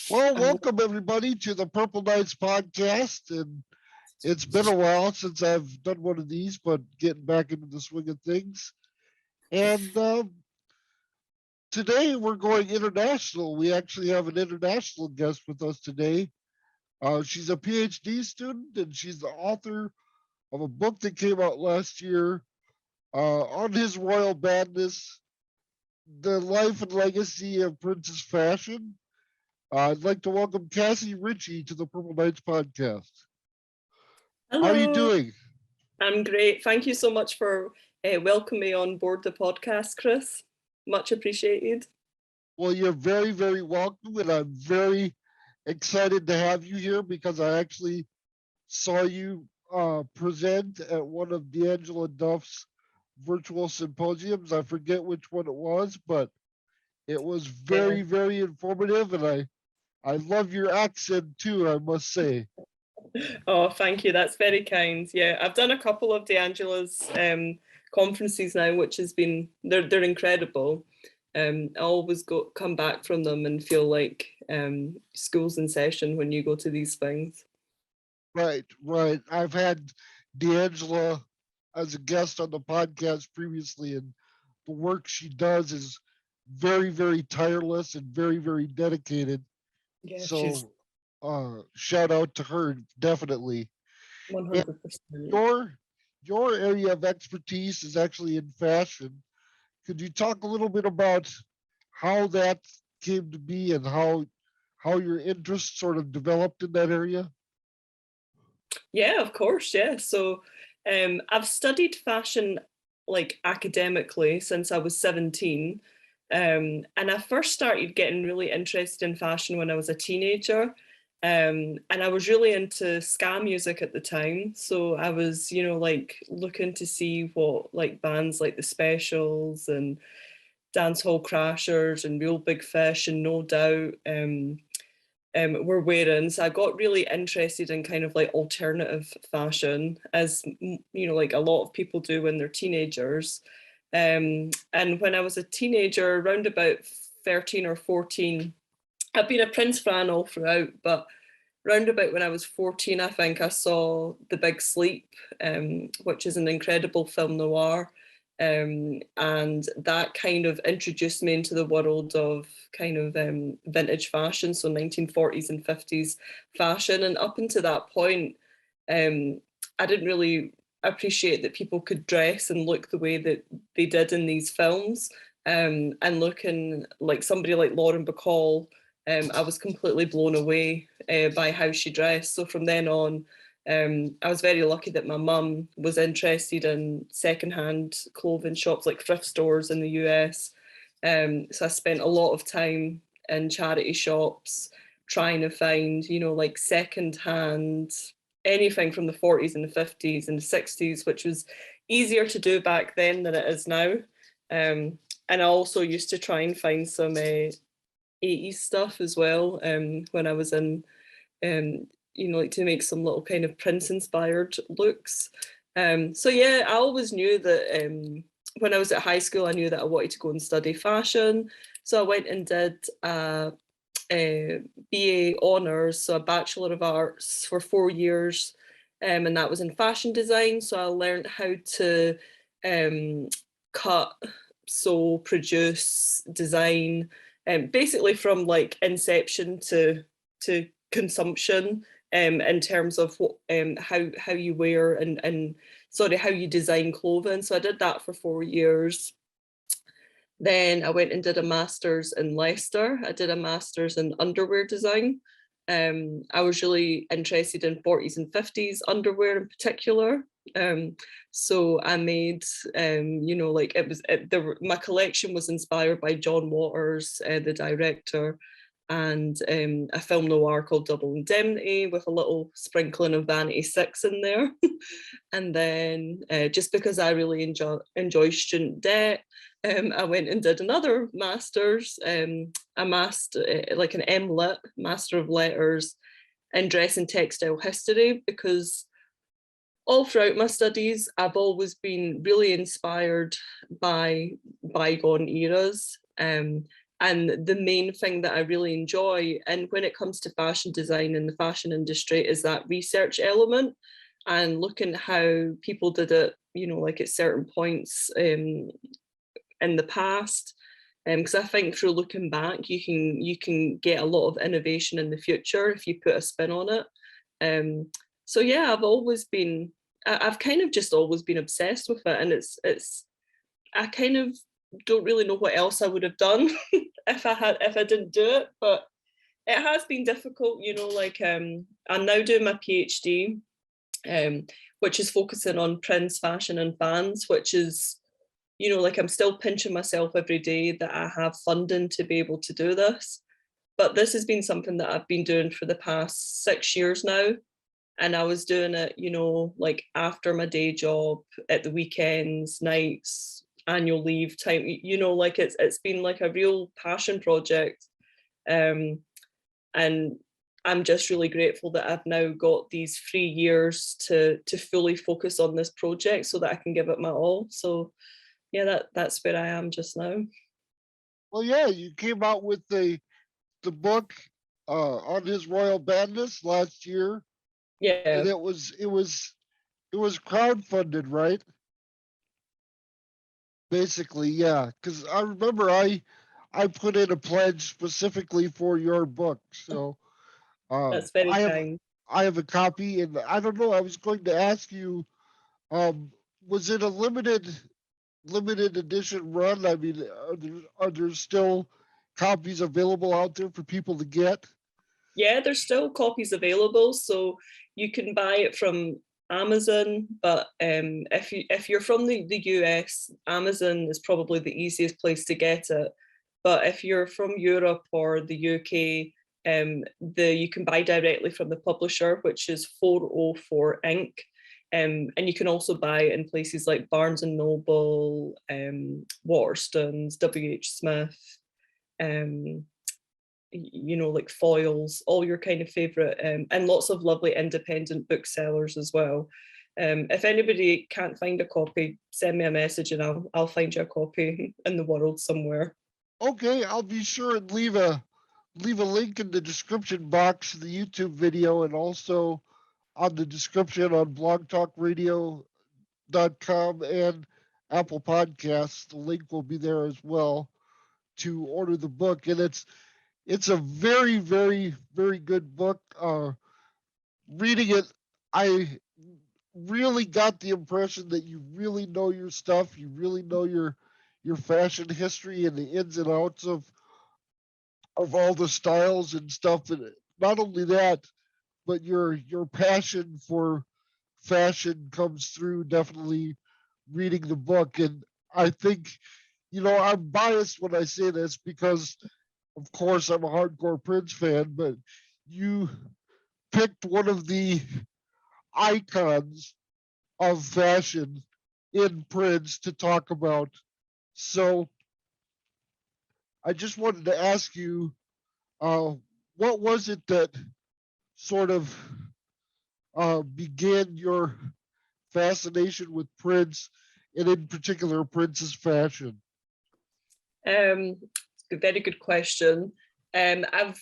Well, welcome everybody to the Purple Knights podcast. And it's been a while since I've done one of these, but getting back into the swing of things. And today we're going international. We actually have an international guest with us today. She's a PhD student and she's the author of a book that came out last year on His Royal Badness, The Life and Legacy of Princess Fashion. I'd like to welcome Casci Ritchie to the Purple Knights podcast. How are you Hello, doing? I'm great. Thank you so much for welcoming me on board the podcast, Chris. Much appreciated. Well, you're very, very welcome, and I'm very excited to have you here because I actually saw you present at one of D'Angelo Duff's virtual symposiums. I forget which one it was, but it was very, Yeah. very informative, and I love your accent too, I must say. Oh, thank you. That's very kind. Yeah, I've done a couple of D'Angelo's conferences now, which has been they're incredible. I always come back from them and feel like school's in session when you go to these things. Right, right. I've had D'Angela as a guest on the podcast previously, and the work she does is very, very tireless and very, very dedicated. Yeah, she's So, shout out to her definitely. And 100%. your area of expertise is actually in fashion. Could you talk a little bit about how that came to be and how your interest sort of developed in that area? Yeah, of course. Yeah. So I've studied fashion like academically since I was 17. And I first started getting really interested in fashion when I was a teenager. And I was really into ska music at the time. So I was, like looking to see what like bands like the Specials and Dancehall Crashers and Real Big Fish and No Doubt were wearing. So I got really interested in kind of like alternative fashion, as like a lot of people do when they're teenagers. And when I was a teenager, around about 13 or 14, I've been a Prince fan all throughout, but round about when I was 14, I think I saw The Big Sleep, which is an incredible film noir. And that kind of introduced me into the world of kind of vintage fashion, so 1940s and 50s fashion. And up until that point, I didn't really appreciate that people could dress and look the way that they did in these films. And looking like somebody like Lauren Bacall, I was completely blown away by how she dressed. So from then on, I was very lucky that my mum was interested in secondhand clothing shops like thrift stores in the US. So I spent a lot of time in charity shops trying to find, like secondhand anything from the 40s and the 50s and the 60s, which was easier to do back then than it is now. And I also used to try and find some 80s stuff as well when I was in like to make some little kind of Prince inspired looks. So yeah, I always knew that when I was at high school, I knew that I wanted to go and study fashion. So I went and did a BA honours, so a Bachelor of Arts for 4 years, and that was in fashion design. So I learned how to cut, sew, produce, design, basically from like inception to consumption, in terms of what how you wear and sorry, how you design clothing. So I did that for 4 years. Then I went and did a master's in Leicester. I did a master's in underwear design. I was really interested in 40s and 50s underwear in particular. So I made, like my collection was inspired by John Waters, the director, and a film noir called Double Indemnity with a little sprinkling of Vanity Six in there. And then just because I really enjoy student debt, I went and did another master's, a master, like an MLit, Master of Letters in Dress and Textile History, because all throughout my studies, I've always been really inspired by bygone eras. And the main thing that I really enjoy, and when it comes to fashion design in the fashion industry, is that research element and looking at how people did it, like at certain points in the past. Because I think through looking back, you can get a lot of innovation in the future if you put a spin on it. So yeah, I've kind of just always been obsessed with it, and it's I kind of don't really know what else I would have done if I didn't do it, but it has been difficult, like I'm now doing my PhD, um, which is focusing on prints, fashion, and fans, which is, like I'm still pinching myself every day that I have funding to be able to do this. But this has been something that I've been doing for the past 6 years now. And I was doing it, like after my day job, at the weekends, nights, annual leave time, like it's been like a real passion project. Um, and I'm just really grateful that I've now got these 3 years to fully focus on this project so that I can give it my all. So yeah, that's where I am just now. Well, yeah, you came out with the book on his royal badness last year, and Yeah. it was crowdfunded, right? Basically, yeah. Because I remember I put in a pledge specifically for your book, so That's very I have kind. I have a copy, and I don't know. I was going to ask you, um, was it a limited edition run? I mean, are there still copies available out there for people to get? Yeah, there's still copies available, so you can buy it from Amazon. But if you're from the US, Amazon is probably the easiest place to get it. But if you're from Europe or the UK, you can buy directly from the publisher, which is 404 Inc. And you can also buy it in places like Barnes and Noble, Waterstones, WH Smith, um, like Foils, all your kind of favorite, and lots of lovely independent booksellers as well. If anybody can't find a copy, send me a message and I'll find you a copy in the world somewhere. Okay, I'll be sure and leave a link in the description box of the YouTube video, and also on the description on blogtalkradio.com and Apple Podcasts. The link will be there as well to order the book, and it's a very, very, very good book. Reading it, I really got the impression that you really know your stuff. You really know your fashion history and the ins and outs of all the styles and stuff. And not only that, but your passion for fashion comes through definitely reading the book. And I think, I'm biased when I say this because, of course, I'm a hardcore Prince fan, but you picked one of the icons of fashion in Prince to talk about. So I just wanted to ask you, uh, what was it that sort of began your fascination with Prince, and in particular Prince's fashion? Very good question. I'm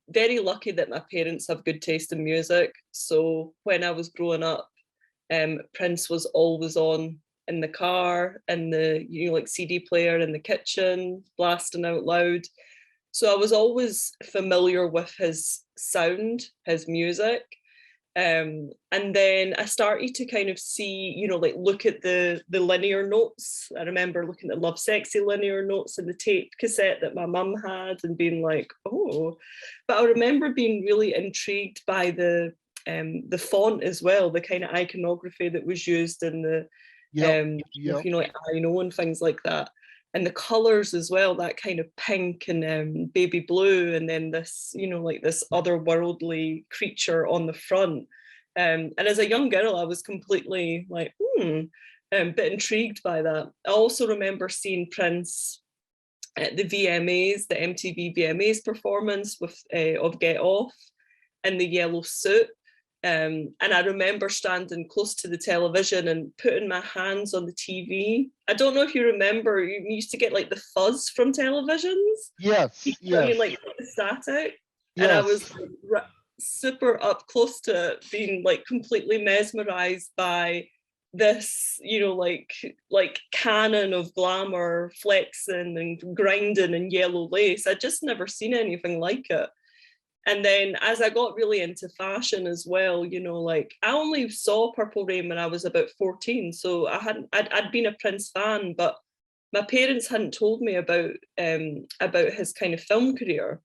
very lucky that my parents have good taste in music. So when I was growing up, Prince was always on in the car, in the like CD player in the kitchen, blasting out loud. So I was always familiar with his sound, his music. And then I started to kind of see, like look at the linear notes. I remember looking at Love Sexy linear notes in the tape cassette that my mum had and being like, oh. But I remember being really intrigued by the font as well, the kind of iconography that was used in the Yep, with, yep. like I know and things like that. And the colors as well, that kind of pink and baby blue, and then this, like this otherworldly creature on the front. And as a young girl, I was completely like, a bit intrigued by that. I also remember seeing Prince at the VMAs, the MTV VMAs performance with of Get Off in the yellow suit. And I remember standing close to the television and putting my hands on the TV. I don't know if you remember, you used to get like the fuzz from televisions. Yes, I mean, yes, like the static. And I was yes. super up close to it, being like completely mesmerized by this, like canon of glamour, flexing and grinding and yellow lace. I'd just never seen anything like it. And then as I got really into fashion as well, like I only saw Purple Rain when I was about 14. So I'd been a Prince fan, but my parents hadn't told me about his kind of film career.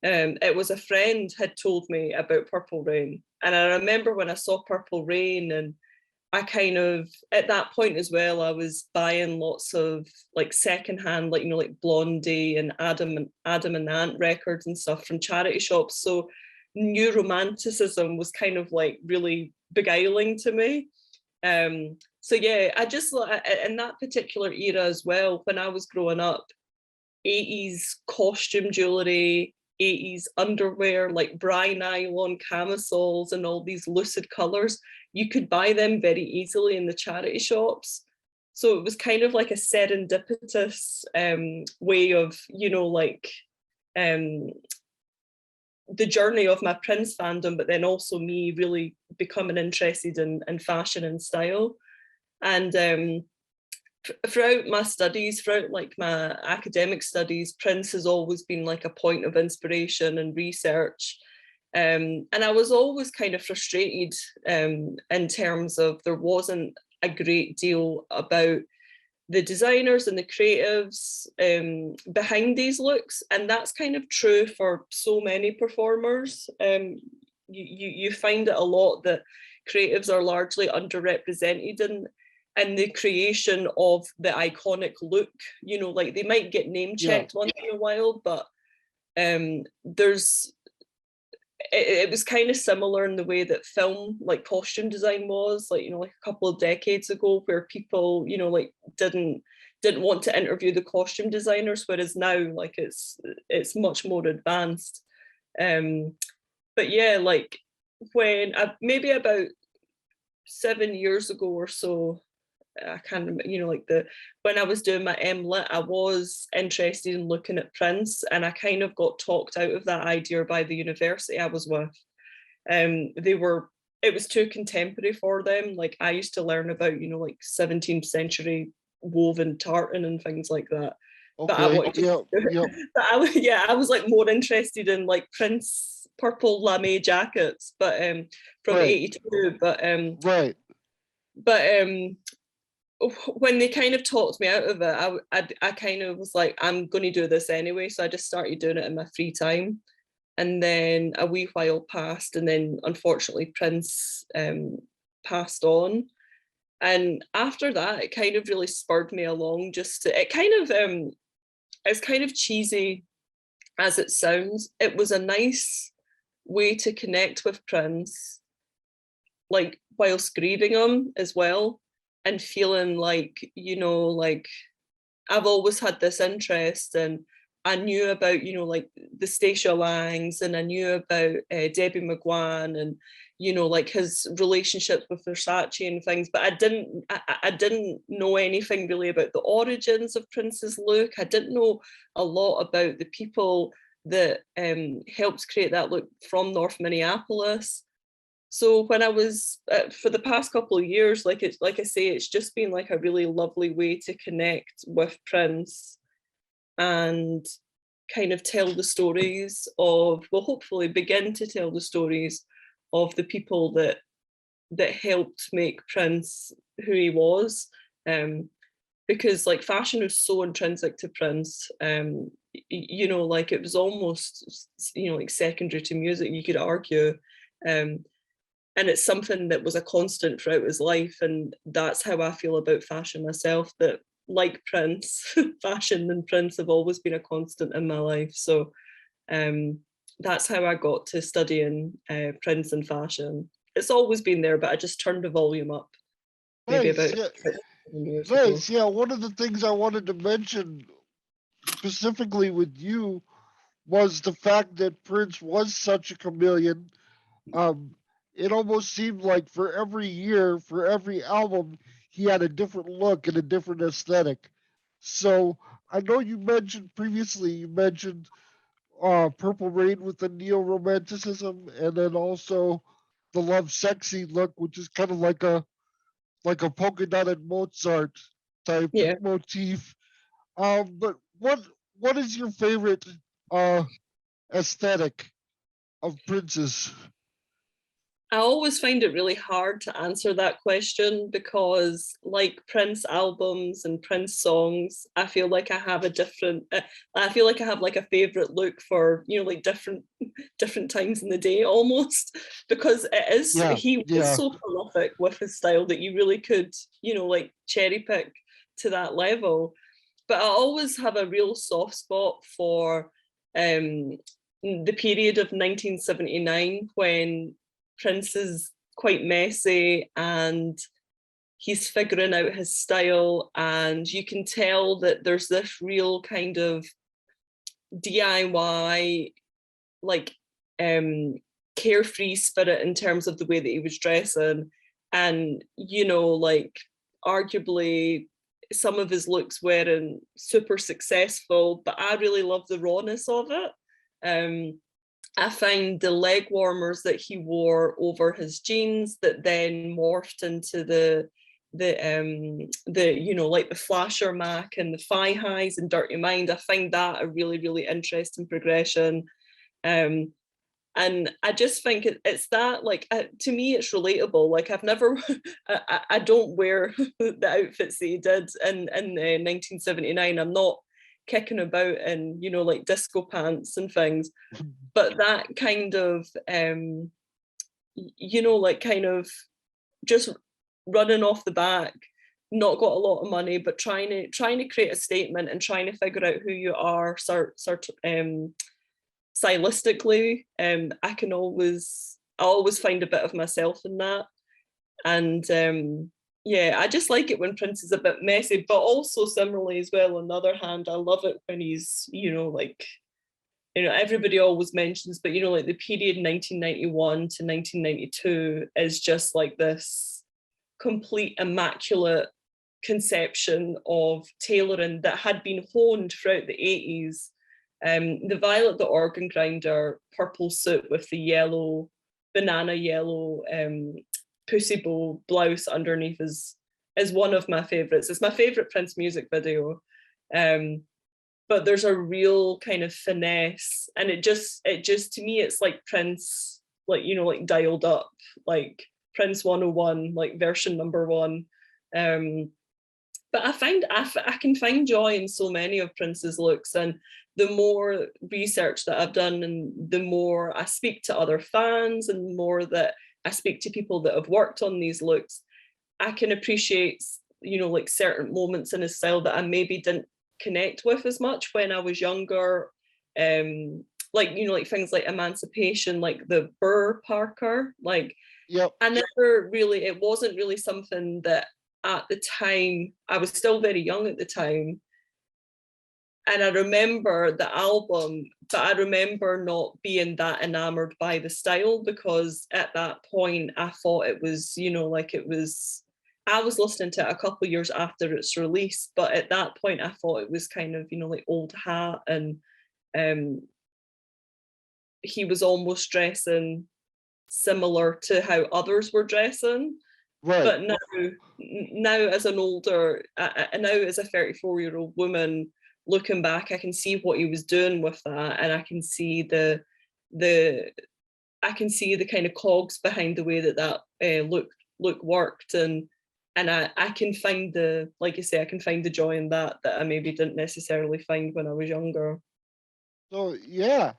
It was a friend had told me about Purple Rain. And I remember when I saw Purple Rain, and I kind of, at that point as well, I was buying lots of like secondhand, like, like Blondie and Adam and Ant records and stuff from charity shops. So new romanticism was kind of like really beguiling to me. So yeah, I just, in that particular era as well, when I was growing up, 80s costume jewelry, 80s underwear, like Bri nylon camisoles and all these lucid colors, you could buy them very easily in the charity shops. So it was kind of like a serendipitous way of, um, the journey of my Prince fandom, but then also me really becoming interested in fashion and style. And throughout my studies, throughout like my academic studies, Prince has always been like a point of inspiration and research. And I was always kind of frustrated in terms of there wasn't a great deal about the designers and the creatives behind these looks. And that's kind of true for so many performers. You find it a lot that creatives are largely underrepresented in the creation of the iconic look. Like they might get name checked once in a while, but there's it was kind of similar in the way that film, like costume design was, like, like a couple of decades ago, where people, like didn't want to interview the costume designers, whereas now, like it's much more advanced. But yeah, like when maybe about 7 years ago or so, I can't remember, like when I was doing my MLit, I was interested in looking at Prince, and I kind of got talked out of that idea by the university I was with. It was too contemporary for them. Like I used to learn about, like 17th century woven tartan and things like that. Okay. But I wanted but I was like more interested in like Prince purple lame jackets, but from 82. But right. When they kind of talked me out of it, I kind of was like, I'm going to do this anyway. So I just started doing it in my free time. And then a wee while passed, and then unfortunately Prince passed on. And after that, it kind of really spurred me along. It's kind of cheesy as it sounds. It was a nice way to connect with Prince, like whilst grieving him as well, and feeling like, like I've always had this interest, and I knew about, like the Stacia Langs, and I knew about Debbie McGuan, and, like his relationship with Versace and things, but I didn't know anything really about the origins of Prince's look. I didn't know a lot about the people that helped create that look from North Minneapolis. So when I was for the past couple of years, like I say, it's just been like a really lovely way to connect with Prince and kind of tell the stories of, well, hopefully begin to tell the stories of the people that helped make Prince who he was. Because like fashion is so intrinsic to Prince. Like it was almost, like secondary to music, you could argue. And it's something that was a constant throughout his life. And that's how I feel about fashion myself, that like Prince, fashion and Prince have always been a constant in my life. So that's how I got to studying Prince and fashion. It's always been there, but I just turned the volume up maybe about 7 years ago. Yeah, one of the things I wanted to mention specifically with you was the fact that Prince was such a chameleon. it almost seemed like for every year, for every album, he had a different look and a different aesthetic. So I know you mentioned previously, you mentioned Purple Rain with the neo romanticism, and then also the Love Sexy look, which is kind of like a polka dotted Mozart type Yeah. motif. But what is your favorite uh aesthetic of Prince's? I always find it really hard to answer that question because, like Prince albums and Prince songs, I feel like I have a different. I feel like I have like a favorite look for like different times in the day almost because it is Yeah, he was yeah, so prolific with his style that you really could like cherry pick to that level. But I always have a real soft spot for um, the period of 1979 when Prince is quite messy and he's figuring out his style, and you can tell that there's this real kind of DIY, like um carefree spirit in terms of the way that he was dressing. And like arguably some of his looks weren't super successful, but I really love the rawness of it. I find the leg warmers that he wore over his jeans that then morphed into the like the flasher mac and the thigh highs and dirty mind. I find that a really really interesting progression. um and I just think it's that, like, to me it's relatable. Like I've never I don't wear the outfits that he did in 1979. I'm not kicking about in like disco pants and things, but that kind of like kind of just running off the back, not got a lot of money, but trying to create a statement and trying to figure out who you are stylistically. I always find a bit of myself in that. And yeah, I just like it when Prince is a bit messy, but also similarly as well, on the other hand, I love it when he's like everybody always mentions, but like the period 1991 to 1992 is just like this complete immaculate conception of tailoring that had been honed throughout the 80s. The Violet the Organ Grinder purple suit with the yellow, banana yellow pussy bow blouse underneath is one of my favorites. It's my favorite Prince music video. But there's a real kind of finesse, and it just to me it's like Prince, like like dialed up, like Prince 101, like version number one. But I can find joy in so many of Prince's looks, and the more research that I've done, and the more I speak to other fans, and the more that I speak to people that have worked on these looks, I can appreciate like certain moments in his style that I maybe didn't connect with as much when I was younger. Like like things like Emancipation, like the Burr Parker, like yep. I never really, it wasn't really something that at the time, I was still very young at the time. And I remember the album, but I remember not being that enamored by the style because at that point I thought it was, like it was, I was listening to it a couple of years after its release, but at that point I thought it was kind of, like old hat, and um, he was almost dressing similar to how others were dressing. Right. But now as an older, now as a 34-year-old woman, looking back, I can see what he was doing with that, and I can see the I can see the kind of cogs behind the way that look worked, and I can find the, like you say, I can find the joy in that I maybe didn't necessarily find when I was younger. So yeah,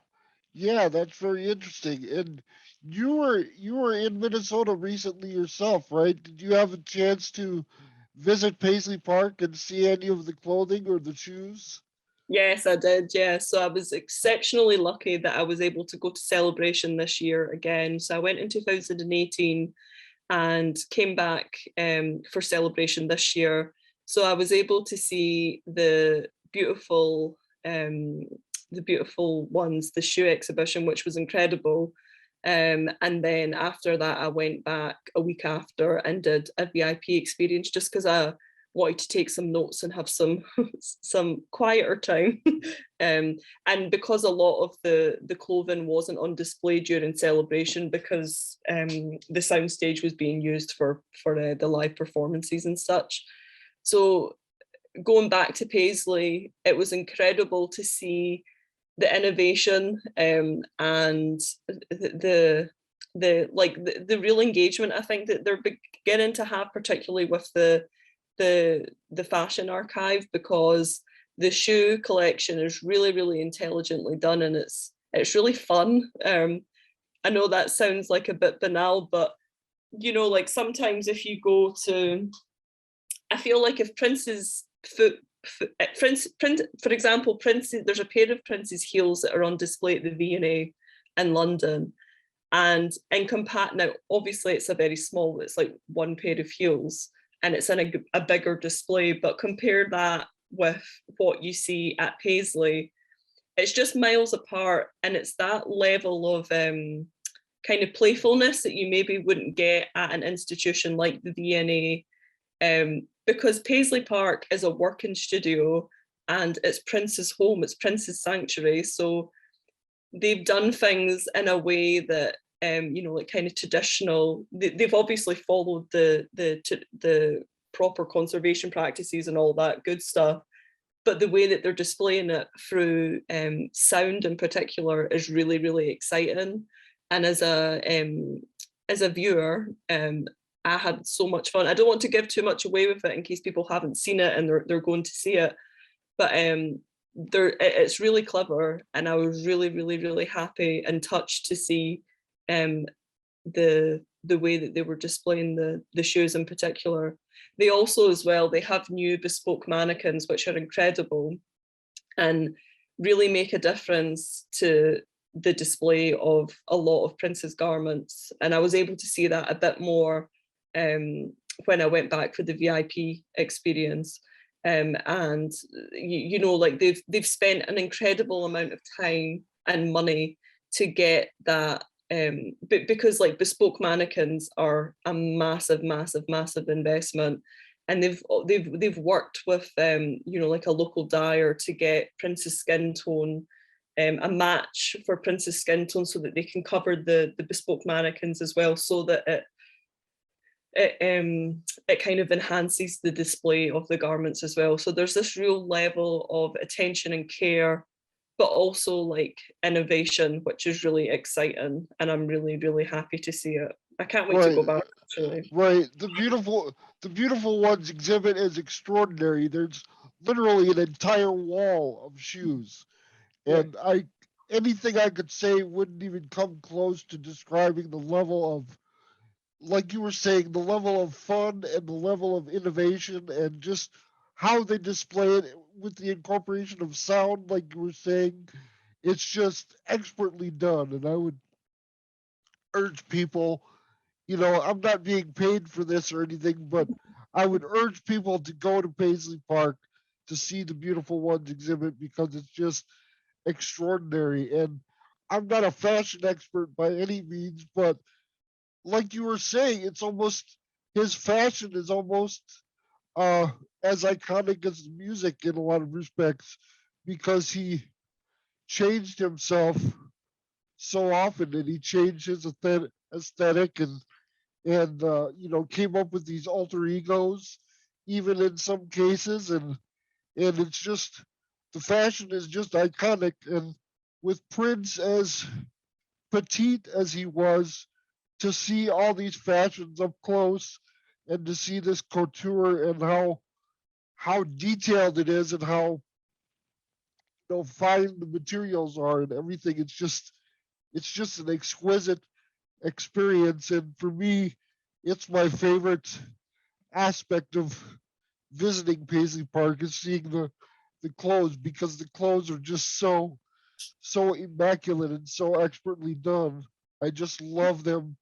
yeah, that's very interesting. And you were in Minnesota recently yourself, right? Did you have a chance to visit Paisley Park and see any of the clothing or the shoes? Yes, I did. Yeah. So I was exceptionally lucky that I was able to go to Celebration this year again. So I went in 2018 and came back for Celebration this year. So I was able to see um, the beautiful ones, the shoe exhibition, which was incredible. And then after that, I went back a week after and did a VIP experience just because I wanted to take some notes and have some some quieter time. And because a lot of the clothing wasn't on display during celebration because the soundstage was being used for the live performances and such. So going back to Paisley, it was incredible to see the innovation and the real engagement I think that they're beginning to have, particularly with the fashion archive, because the shoe collection is really, really intelligently done, and it's really fun. I know that sounds like a bit banal, but you know, like sometimes if you go to, I feel like if Prince's foot, Prince, for example, Prince, there's a pair of Prince's heels that are on display at the V&A in London, and in now obviously it's a very small, it's like one pair of heels, and it's in a bigger display. But compare that with what you see at Paisley, it's just miles apart, and it's that level of kind of playfulness that you maybe wouldn't get at an institution like the V&A. Because Paisley Park is a working studio and it's Prince's home, it's Prince's sanctuary. So they've done things in a way that, you know, like kind of traditional. They've obviously followed the proper conservation practices and all that good stuff. But the way that they're displaying it through sound in particular is really, really exciting. And as a viewer, I had so much fun. I don't want to give too much away with it in case people haven't seen it and they're going to see it. But it's really clever, and I was really, really, really happy and touched to see the way that they were displaying the shoes in particular. They also, as well, they have new bespoke mannequins which are incredible and really make a difference to the display of a lot of Prince's garments. And I was able to see that a bit more when I went back for the VIP experience. And you know, like they've spent an incredible amount of time and money to get that, but because like bespoke mannequins are a massive, massive, massive investment, and they've worked with you know, like a local dyer to get Prince's skin tone, a match for Prince's skin tone, so that they can cover the bespoke mannequins as well, so that it kind of enhances the display of the garments as well. So there's this real level of attention and care, but also like innovation, which is really exciting, and I'm really, really happy to see it. I can't wait to Right, go back, actually. right. The beautiful ones exhibit is extraordinary. There's literally an entire wall of shoes, Yeah. and anything I could say wouldn't even come close to describing the level of, like you were saying, the level of fun and the level of innovation and just how they display it with the incorporation of sound, like you were saying. It's just expertly done. And I would urge people, you know, I'm not being paid for this or anything, but I would urge people to go to Paisley Park to see the beautiful ones exhibit, because it's just extraordinary. And I'm not a fashion expert by any means, but like you were saying, it's almost, his fashion is almost uh as iconic as music in a lot of respects, because he changed himself so often, and he changed his aesthetic, and you know, came up with these alter egos even in some cases, and it's just, the fashion is just iconic. And with Prince as petite as he was, to see all these fashions up close and to see this couture and how detailed it is, and how, you know, fine the materials are and everything, it's just an exquisite experience. And for me, it's my favorite aspect of visiting Paisley Park, is seeing the clothes, because the clothes are just so immaculate and so expertly done. I just love them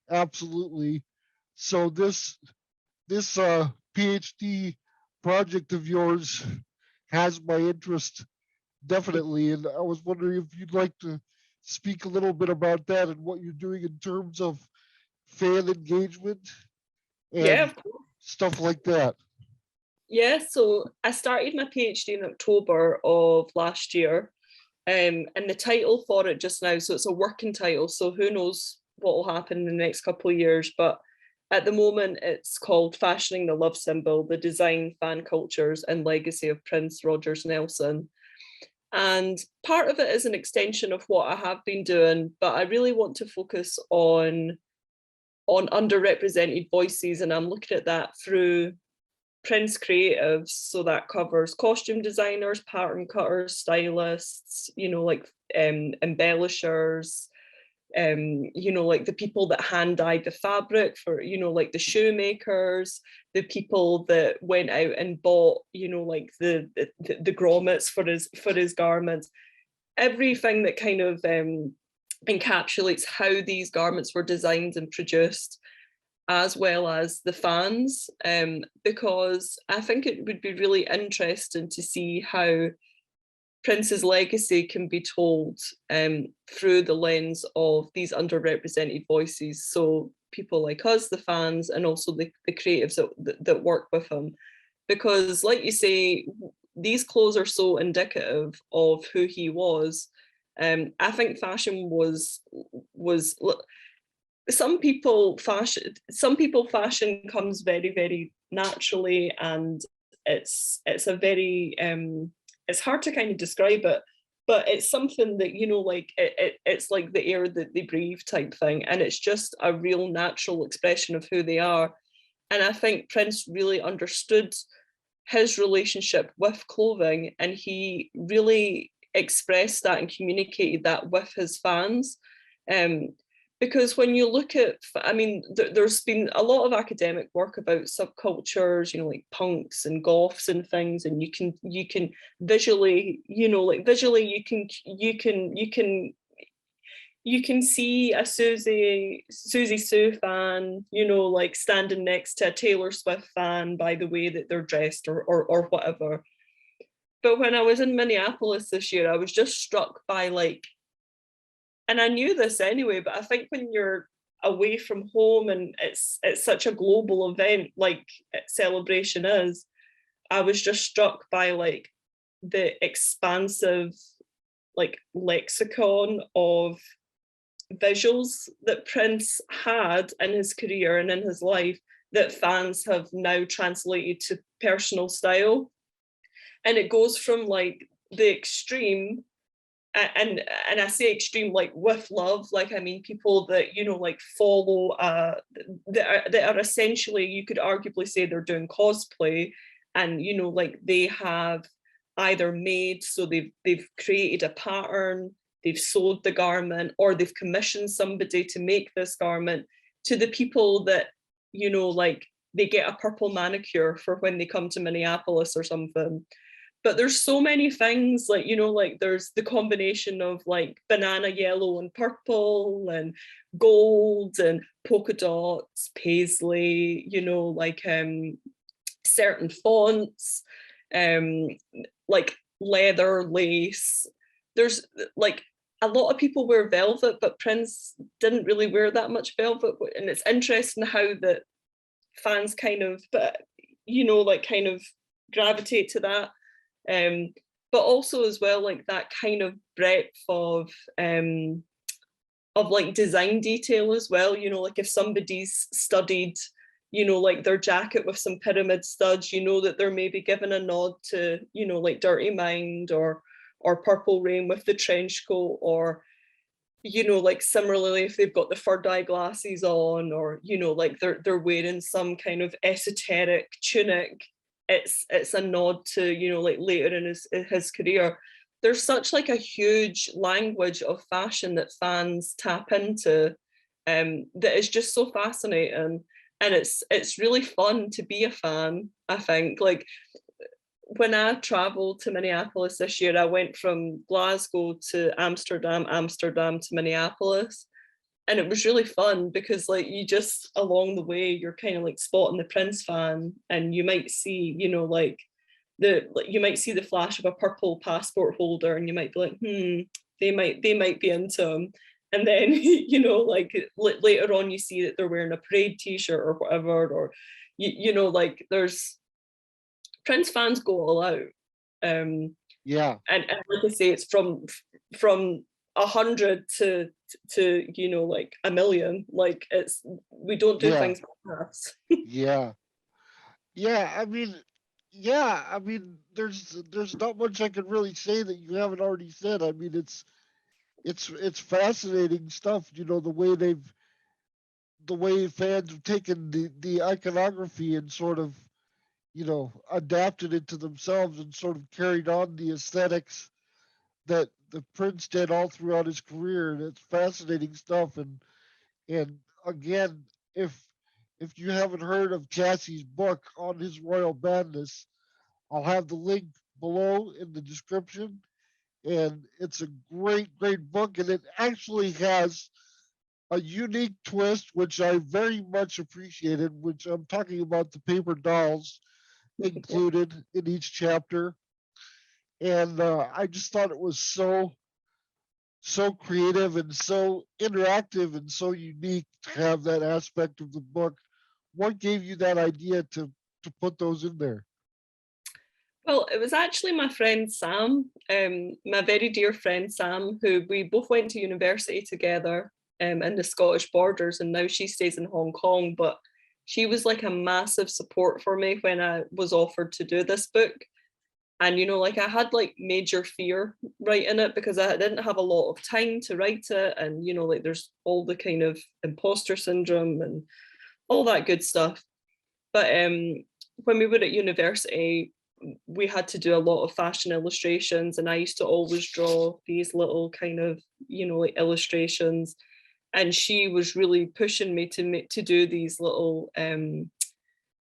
absolutely. So this PhD project of yours has my interest definitely, and I was wondering if you'd like to speak a little bit about that and what you're doing in terms of fan engagement Yeah, and of course. stuff like that? Yeah, so I started my PhD in October of last year. And the title for it just now, so it's a working title, so who knows what will happen in the next couple of years, but at the moment it's called Fashioning the Love Symbol, the Design, Fan Cultures and Legacy of Prince Rogers Nelson. And part of it is an extension of what I have been doing, but I really want to focus on underrepresented voices, and I'm looking at that through Prince creatives, so that covers costume designers, pattern cutters, stylists, like embellishers, like the people that hand dyed the fabric for, like the shoemakers, the people that went out and bought, like the grommets for his garments, everything that kind of encapsulates how these garments were designed and produced, as well as the fans, because I think it would be really interesting to see how Prince's legacy can be told through the lens of these underrepresented voices. So people like us, the fans, and also the creatives that work with him. Because like you say, these clothes are so indicative of who he was. I think fashion was some people fashion comes very, very naturally, and it's a very it's hard to kind of describe it, but it's something that, like it's like the air that they breathe type thing, and it's just a real natural expression of who they are. And I think Prince really understood his relationship with clothing, and he really expressed that and communicated that with his fans. um, because when you look at, I mean, there's been a lot of academic work about subcultures, like punks and goths and things, and you can visually, like visually you can see a Susie Sue fan, like standing next to a Taylor Swift fan by the way that they're dressed, or whatever. But when I was in Minneapolis this year, I was just struck by, like, and I knew this anyway, but I think when you're away from home and it's such a global event like Celebration is, I was just struck by, like, the expansive, like, lexicon of visuals that Prince had in his career and in his life that fans have now translated to personal style. And it goes from, like, the extreme, and I say extreme like with love, like, I mean people that, like, follow that are essentially, you could arguably say they're doing cosplay, and, like, they have either made, so they've created a pattern, they've sewed the garment, or they've commissioned somebody to make this garment, to the people that, like, they get a purple manicure for when they come to Minneapolis or something. But there's so many things, like, like there's the combination of, like, banana yellow and purple and gold and polka dots, paisley, like certain fonts, um like leather, lace. There's, like, a lot of people wear velvet, but Prince didn't really wear that much velvet. And it's interesting how that fans kind of, but, like, kind of gravitate to that. um but also as well, like, that kind of breadth of like design detail as well, like if somebody's studied, like their jacket with some pyramid studs, that they're maybe giving a nod to, like Dirty Mind, or Purple Rain with the trench coat, or, like similarly if they've got the fur dye glasses on, or, like they're wearing some kind of esoteric tunic, it's a nod to, like later in his career. There's such, like, a huge language of fashion that fans tap into, that is just so fascinating. And it's really fun to be a fan, I think. Like, when I traveled to Minneapolis this year, I went from Glasgow to Amsterdam, Amsterdam to Minneapolis. And it was really fun because, like, you just, along the way, you're kind of like spotting the Prince fan, and you might see, like, you might see the flash of a purple passport holder, and you might be like, they might be into them. And then you know, like later on, you see that they're wearing a parade T-shirt or whatever, or you know, like there's Prince fans go all out. Um, Yeah, and like I say, it's from 100 to you know, like a million. Like it's we don't do yeah, things by halves. yeah, yeah. There's not much I can really say that you haven't already said. I mean, it's fascinating stuff. You know, the way fans have taken the iconography and sort of, you know, adapted it to themselves and sort of carried on the aesthetics that the Prince did all throughout his career, and it's fascinating stuff. And again, if if you haven't heard of Cassie's book on his royal madness, I'll have the link below in the description. And it's a great book, and it actually has a unique twist, which I very much appreciated. Which I'm talking about the paper dolls included in each chapter, and I just thought it was so creative and so interactive and so unique to have that aspect of the book. What gave you that idea to put those in there? Well, it was actually my friend Sam, my very dear friend Sam, who we both went to university together in the Scottish borders, and now she stays in Hong Kong. But she was like a massive support for me when I was offered to do this book. And you know, like I had like major fear writing it because I didn't have a lot of time to write it, and you know, like there's all the kind of imposter syndrome and all that good stuff. But when we were at university, we had to do a lot of fashion illustrations, and I used to always draw these little kind of, you know, like illustrations. And she was really pushing me to do these little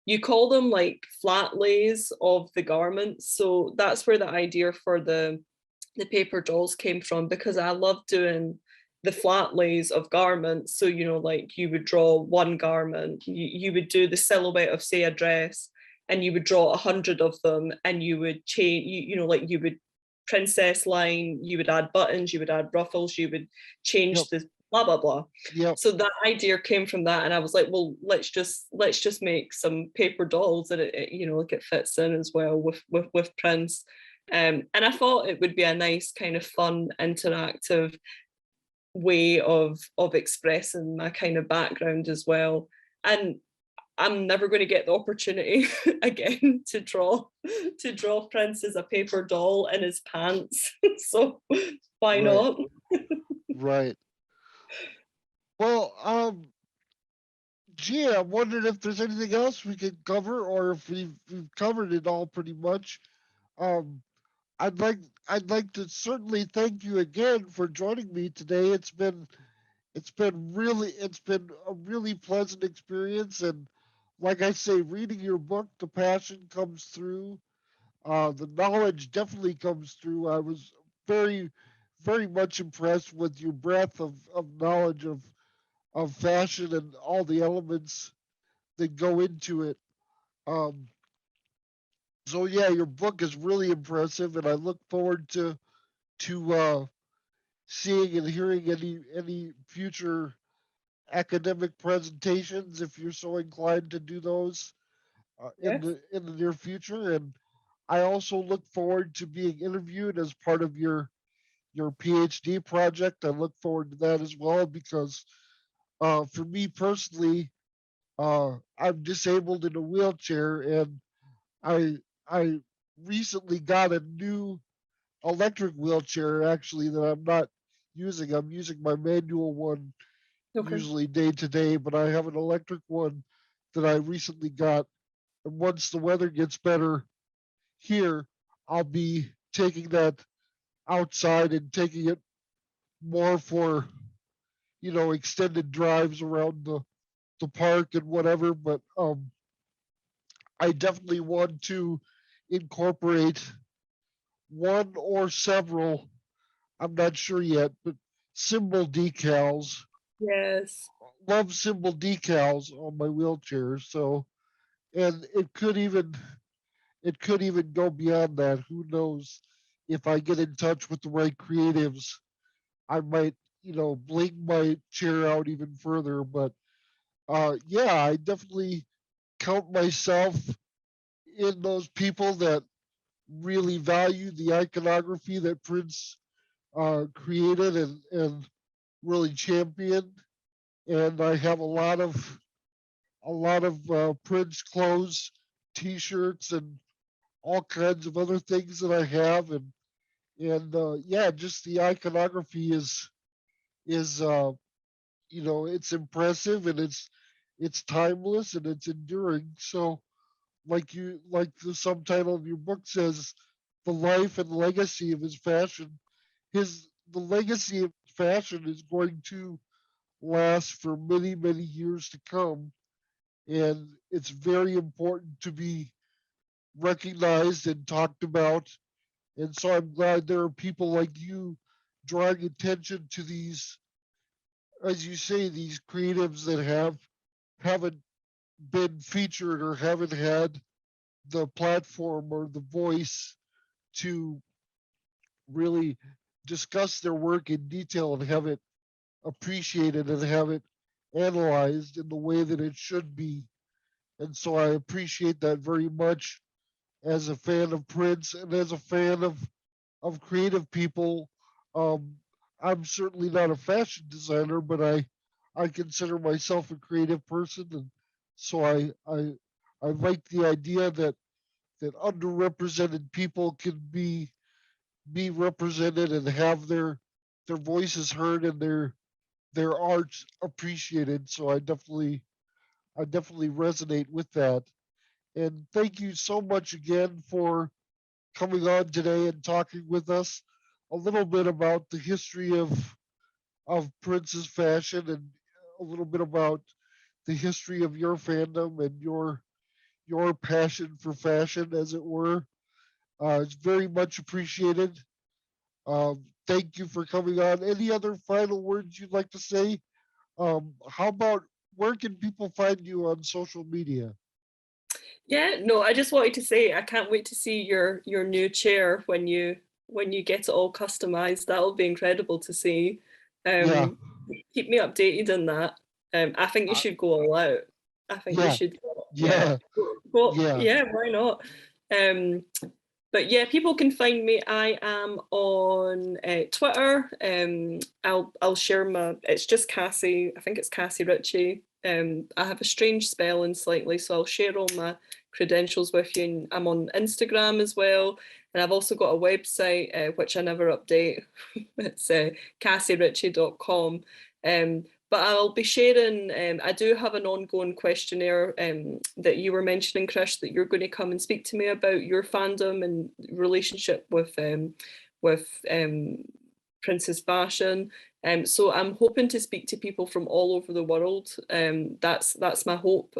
you call them like flat lays of the garments. So that's where the idea for the paper dolls came from, because I love doing the flat lays of garments. So, you know, like you would draw one garment, you would do the silhouette of, say, a dress, and you would draw 100 of them, and you would change, you know, like you would princess line, you would add buttons, you would add ruffles, you would Yep, change the blah, blah, blah. yep, So that idea came from that. And I was like, well, let's just make some paper dolls that it you know, like it fits in as well with Prince. And I thought it would be a nice kind of fun, interactive way of expressing my kind of background as well. And I'm never going to get the opportunity again to draw Prince as a paper doll in his pants. So why right, not? right. Well, gee, I'm wondering if there's anything else we could cover, or if we've covered it all pretty much. Um, I'd like I'd like to certainly thank you again for joining me today. It's been a really pleasant experience, and like I say, reading your book, the passion comes through. The knowledge definitely comes through. I was very very much impressed with your breadth of knowledge of fashion and all the elements that go into it. Um, so yeah, your book is really impressive, and I look forward to seeing and hearing any future academic presentations if you're so inclined to do those Yes. in the near future. And I also look forward to being interviewed as part of your PhD project. I look forward to that as well because for me personally, I'm disabled in a wheelchair, and I recently got a new electric wheelchair actually that I'm not using. I'm using my manual one Okay. usually day to day, but I have an electric one that I recently got. And once the weather gets better here, I'll be taking that outside and taking it more for, you know, extended drives around the park and whatever. But I definitely want to incorporate one or several, I'm not sure yet, but symbol decals. Yes. Love symbol decals on my wheelchair. So, and it could even go beyond that. Who knows if I get in touch with the right creatives I might, bling my chair out even further. But yeah, I definitely count myself in those people that really value the iconography that Prince created and really championed. And I have a lot of Prince clothes, T-shirts, and all kinds of other things that I have. And yeah, just the iconography is it's impressive, and it's timeless, and it's enduring. So like the subtitle of your book says, the life and legacy of his fashion. The legacy of fashion is going to last for many, many years to come. And it's very important to be recognized and talked about. And so I'm glad there are people like you drawing attention to these, as you say, these creatives that haven't been featured or haven't had the platform or the voice to really discuss their work in detail and have it appreciated and have it analyzed in the way that it should be. And so I appreciate that very much as a fan of Prince and as a fan of creative people. Um, I'm certainly not a fashion designer, but I consider myself a creative person, and so I like the idea that underrepresented people can be represented and have their voices heard and their art appreciated. So I definitely resonate with that. And thank you so much again for coming on today and talking with us a little bit about the history of Prince's fashion and a little bit about the history of your fandom and your passion for fashion, as it were. It's very much appreciated. Thank you for coming on. Any other final words you'd like to say? How about where can people find you on social media? Yeah, no, I just wanted to say I can't wait to see your new chair when you get it all customized. That'll be incredible to see. Yeah, Um, Keep me updated on that. I think you uh, should go all out. I think you yeah, should, yeah. yeah, Well, yeah. yeah, why not? Um, but yeah, people can find me. I am on Twitter. I'll share my. It's just Cassie. I think it's Casci Ritchie. I have a strange spelling slightly, so I'll share all my credentials with you. And I'm on Instagram as well, and I've also got a website which I never update. It's cassieritchie.com. But I'll be sharing. I do have an ongoing questionnaire that you were mentioning, Chris, that you're going to come and speak to me about your fandom and relationship with Princess Fashion. So I'm hoping to speak to people from all over the world. That's my hope.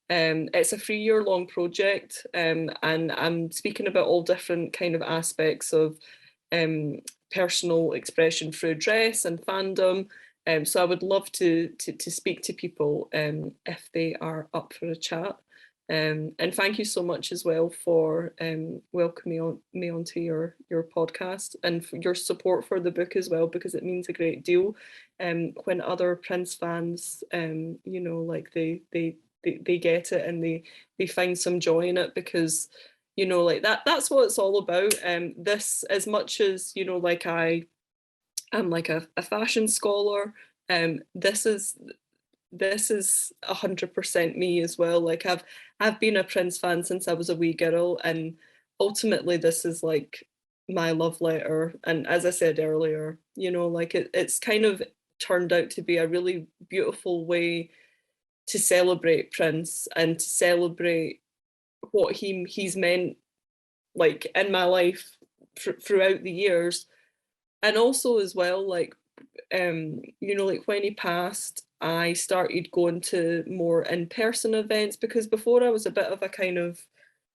It's a 3 year long project, and I'm speaking about all different kind of aspects of um, personal expression through dress and fandom. So I would love to speak to people if they are up for a chat. And thank you so much as well for welcoming me onto your podcast and for your support for the book as well, because it means a great deal. When other Prince fans, like they get it and they find some joy in it, because like that's what it's all about. This, as much as like I'm like a fashion scholar, this is 100% me as well. Like I've been a Prince fan since I was a wee girl, and ultimately this is like my love letter. And as I said earlier, like it's kind of turned out to be a really beautiful way to celebrate Prince and to celebrate what he's meant, like in my life throughout the years. And also as well, like like when he passed, I started going to more in-person events, because before I was a bit of a kind of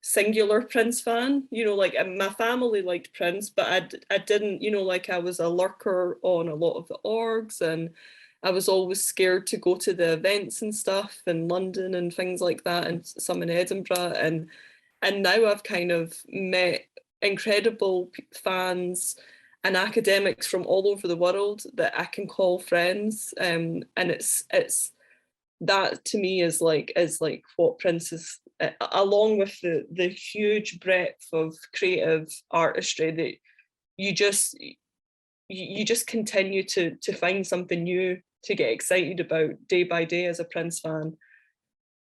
singular Prince fan, like my family liked Prince, but I didn't, like I was a lurker on a lot of the orgs, and I was always scared to go to the events and stuff in London and things like that, and some in Edinburgh. And now I've kind of met incredible fans, and academics from all over the world that I can call friends. And it's that to me is like what Prince is, along with the huge breadth of creative artistry, that you just continue to find something new to get excited about day by day as a Prince fan.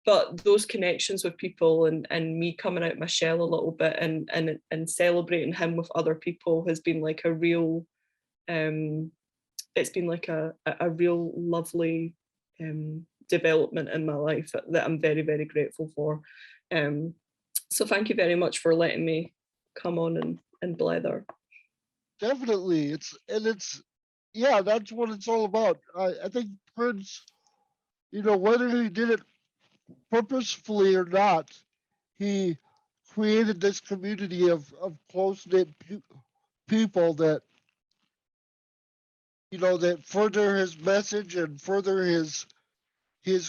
But those connections with people, and me coming out my shell a little bit, and celebrating him with other people has been like a real, it's been like a real lovely development in my life that I'm very, very grateful for. So thank you very much for letting me come on and blether. Definitely. Yeah, that's what it's all about. I think Prince, whether he did it purposefully or not, he created this community of close knit people that, that further his message and further his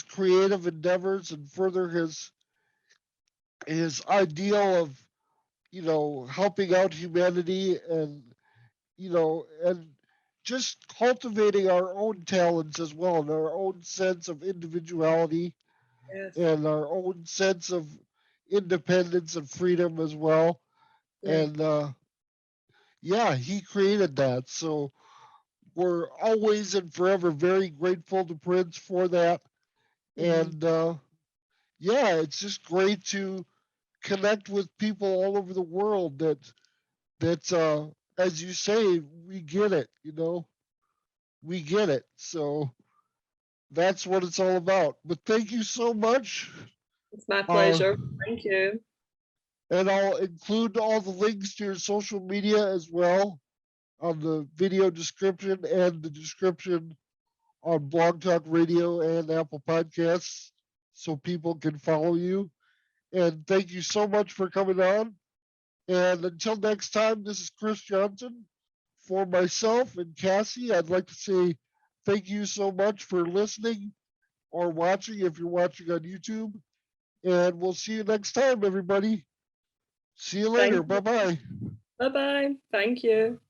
creative endeavors and further his ideal of, helping out humanity and, and just cultivating our own talents as well, and our own sense of individuality Yes. and our own sense of independence and freedom as well. Yeah. And yeah, he created that. So we're always and forever very grateful to Prince for that. Mm-hmm. And yeah, it's just great to connect with people all over the world that as you say, we get it, we get it. So that's what it's all about. But thank you so much. It's my Uh, pleasure. Thank you. and I'll include all the links to your social media as well on the video description and the description on Blog Talk Radio and Apple Podcasts so people can follow you. And thank you so much for coming on. And until next time, this is Chris Johnson. For myself and Cassie, I'd like to say thank you so much for listening or watching if you're watching on YouTube. And we'll see you next time, everybody. See you later. Thank you. Bye bye. Bye bye. Thank you.